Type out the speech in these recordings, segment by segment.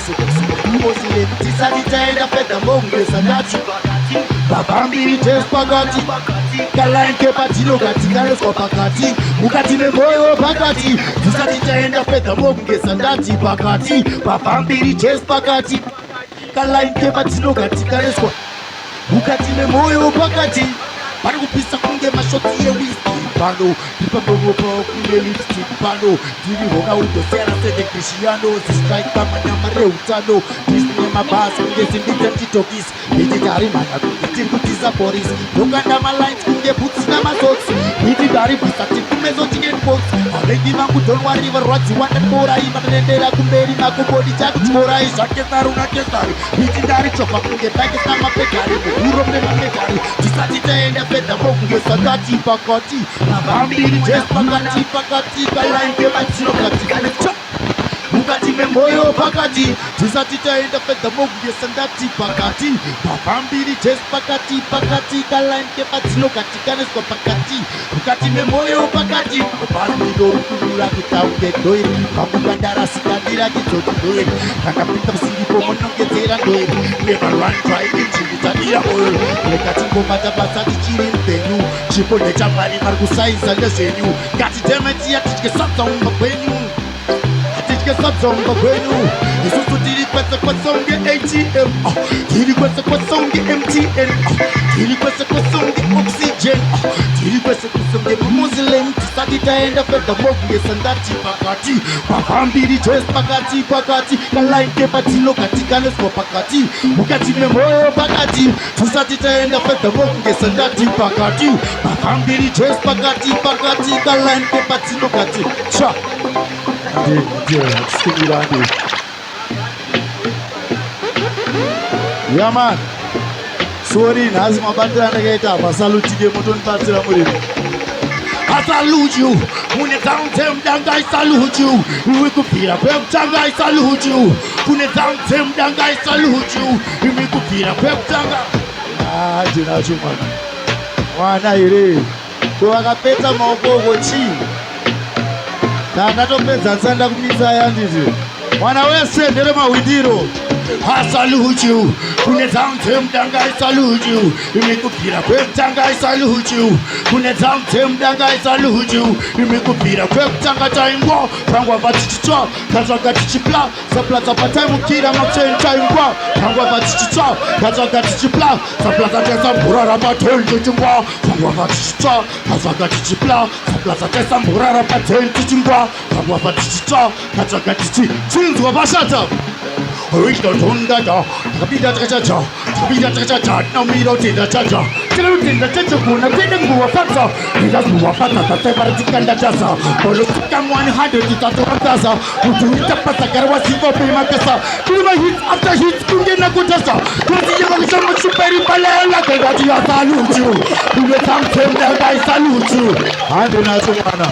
Muslim tisati taenda fedha mbongeza ndati Babambiri test pakati Kalanke patino katika lesko pakati Mukati memoyo pakati Tisati taenda fedha mbongeza ndati pakati Babambiri test pakati Kalanke patino katika lesko Mukati memoyo pakati Para kupisa kunge mashoti ya whisky Pano, pipa bongo kunge lipstick Pano, diri hoga udo sera sede Cristiano Strike kama nyamare utano Disney mabas kunge sindita titokis Hiti dari mana kunge timbutiza boris Yoganda malines kunge boots na masots Hiti dari visa tipumezo chicken box Alegi mangu don't worry Rwati wanda mbora Iba nendera kumberi Mako body jack chmora Isake taru na kesari Hiti dari chopa kunge Bagis na mapekari Uro mema mekari Tisati taenda fedha bonge Sadati pakoti Babambiri just pakati Kalanke patino katika lecho Mukati memoyo pakati Tisati taenda fedha bonge Sadati pakati Babambiri just pakati Kalanke patino katika lecho pakati Mukati memoyo pakati Babambiro rukulura kitaunge doiri Kamukandara sikandira kitoki doiri Kakapita msiri pomononge tera doiri Never run dry Chitadira oil Lekati ngomata basati chiri mpenyu Chipo necha mari markusaiza lesenyu Kati demeti ya tichke sabza unga kwenyu Tichke sabza unga kwenyu Isusu tiri kwese kwa songe ATM Tiri kwese kwa songe MTN Tiri kwese kwa songe oxygen Tiri kwese kwa songe Muslim Tisati taenda fedha mogu sandati pakati Babambiri just pakati Kalanke patino katika lesko pakati Mukati memoyo pakati Tisati taenda fedha mogu sandati pakati Babambiri just pakati Kalanke patino kati Cha Ndiyo, sikilani Yeah man Sorry, nazima bandana gaita Basaluti ge muton patira muri I salute you. When it's down them down guys salute you. We could be a pep tanga I salute you. When it's down them down guys salute you. We could be a pep tanga. Ah, jina chuma. Wana ire. Kwa kapeta maokogo chi. Na natopeza sanda kumisa yandizi. Wana wese ndere mawidiro. I salute you. When it's down them down guys salute you. We could be a pep tanga I salute you. When it's down them down guys salute you. We could be a pep tanga time war. Pangwa vatichitwa. Kaza gatichipla. Sapla zapata mukira makchen time war. Pangwa vatichitwa. Kaza gatichipla. Sapla zapata murara batel jujungwa. Pangwa vatichitwa. Kaza gatichipla. Sapla zapata murara batel jujungwa. Pangwa vatichitwa. Kaza gatichi. Chinzwa bashata. Original Tunda, Kabida Chacha, Kabida Chacha, no Miro Tina Chacha, Tilutin the Chacha Kuna, Titan Guafata, Tilas Guafata, the Separatical Dasa, Polosicam 100 Tata, who do it up at the Karawasivo Pimakasa, Pima hits after hits, Kungina Kutasa, Kuzi Yaman Superi Palela, that you salute you, who will come to them that I salute you, and in Asumana.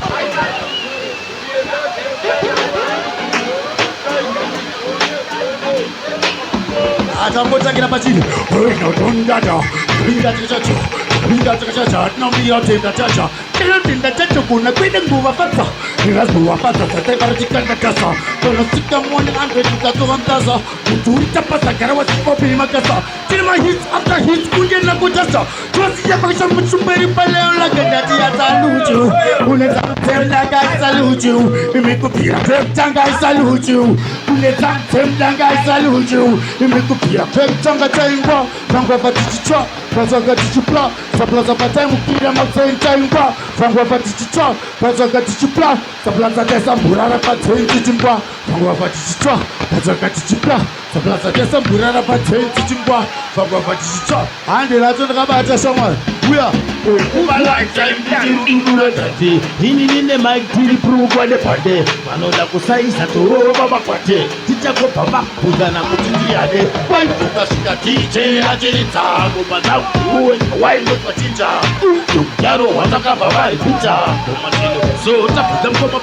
Atambota kila pachini. Original Tunda, Kabida Chacha, no Miro Tina Chacha. Tilutin the Chacha Kuna, Queen Guafata, Tilas Guafata, the Separatical Dasa, Polosicam 100 Tata, who do it up at the Karawasivo Pimakasa, Tilma hits after hits, Kungina Kutasa, Trust Yaman Superi Palela, that I salute you, who let them tell that I salute you, we make a pia pep tanga I salute you, who let them tell that I salute you, we make a pia pep tanga time, Pangwa Vatichitwa, Pazaga Tichupla, Saplaza Patai Mukira Maxen Taimba, Pangwa Vatichitwa, Pazaga Tichupla, Saplaza Tessa Murara Patai Tichimba, Pangwa Vatichitwa, Pazaga Tichupla, Saplaza Tessa Murara Patai Tichimba, Pangwa Vatichitwa, and the Latin Rabata someone. We are over lifetime in the mic to the proof of the party. Manola Kusai Sato Baba Pate, Tichako Papa, Pugana Kutiade, why Pukasika teacher, Ajita, Gopata, who is why look for teacher, Yaro, Wataka Baba, teacher, so tap them for a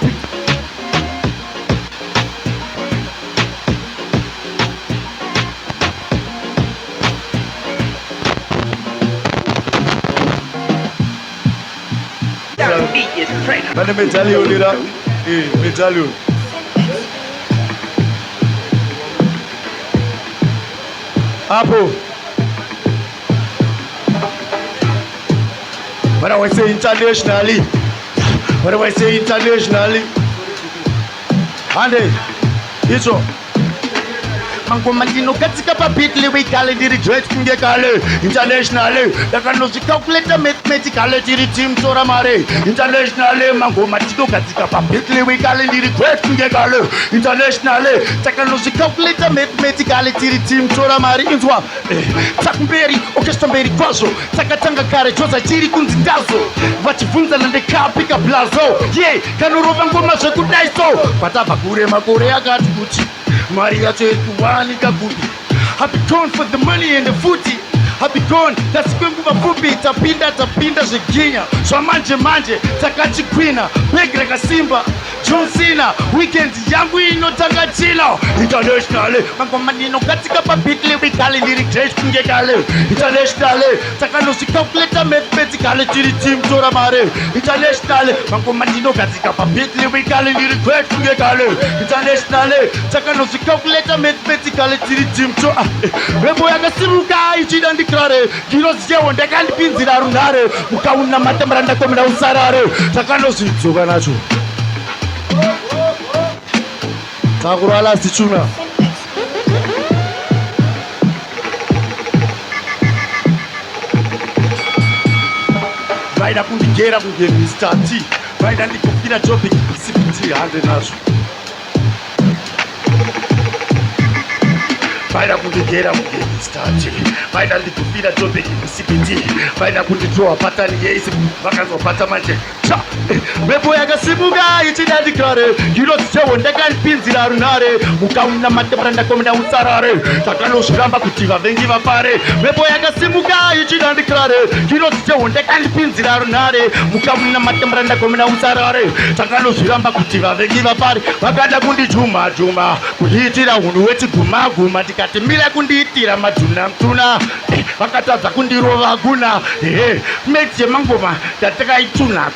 Let me tell you, leader. Hey, me tell you. Hapo. What do I say internationally? What do I say internationally? Ande, hicho Mangomandino katika papitli we kale diri dread kunge kale internationally dakanozi calculator mathematically diri team tora mare internationally mangomandino katika papitli we kale diri dread kunge kale internationally dakanozi calculator mathematically diri team tora mare inzwa takumberi okestamberi kwazo takatanga kare joza chiri kunzindazo vachivunza nande kapika blazo ye kanurova ngoma zvekudaiso patava kure makore akati kuti Mari yacho yetuwani kagubi. I've been gone for the money and the footy. I've been gone, that's kwenguva fupi. Tapinda zviginya. Zva manje, takati kwina. Begre kasimba, John Cena. Weekend yangu inotanga chino. Internationally, mangomandino katika papitli wikali ndiri great kunge kale. Internationally, takanosi calculator mathematically tiri team tora mare. Internationally, mangomandino katika papitli wikali ndiri great kunge kale. Internationally, takanosi calculator mathematically tiri team tora. Rebo yakasimuka ichida ndikrare. Giroziyewo ndakandipinzira runare. Mukauna matambranda komina usarare. Takanosi tsoka nacho. Takurala sichuna. Vaida kundigera kunge Mr. T. Vaida ndikufira topic CPT 100 nacho. Vaida kundigera kunge Mr. T. Vaida ndikufira topic CPT. Vaida kunditoa patani yeisi vakazopata manje. Rebo yakasimuka ichida ndikrare. Giroziyewo ndakandipinzira runare. Mukauna matambranda komina usarare. Takanosviramba kuti vavengi vapare. Rebo yakasimuka ichida ndikrare. Giroziyewo ndakandipinzira runare. Mukauna matambranda komina usarare. Takanosviramba kuti vavengi vapare. Vakada kundijuma kundiitira hunhu wechiguma tikati mira kundiitira madhuna vakatadza kundirova guna meti yemangoma tatakaituna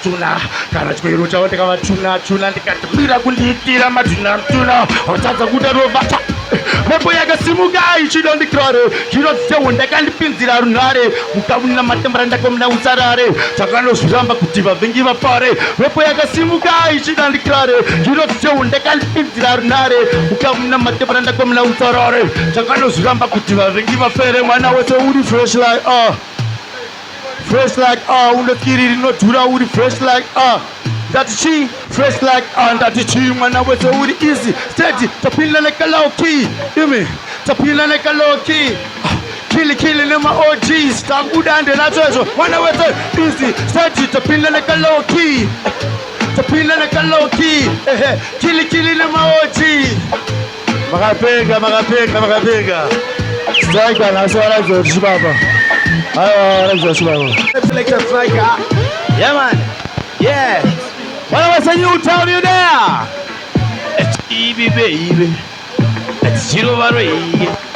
kana chikweiro chavo takavatuna ndikati mira kundiitira madhuna vatadza kudarova Rebo yakasimuka ichida ndikrare. Giroziyewo ndakandipinzira runare. Mukauna matambranda komina usarare. Takanosviramba kuti vavengi vapare. Rebo yakasimuka ichida ndikrare. Giroziyewo ndakandipinzira runare. Mukauna matambranda komina usarare. Takanosviramba kuti vavengi vapere. Mwana wese uri fresh like fresh like undokiriri nodhura uri fresh like That's she, fresh like that's she, mwana wese uri easy steady. Tapila like a low key, you me? Tapila like a low key. Killing them my OGs. Takuda and the natural. Mwana wese easy steady. Tapila like a low key. Tapila like a low key. Killing them my OGs. Magapega. Striker na swala zote baba. Ayo, zote baba. Selector striker. Yeah man. Yeah. What was a new town you there? It's EB baby. It's 0 over 8.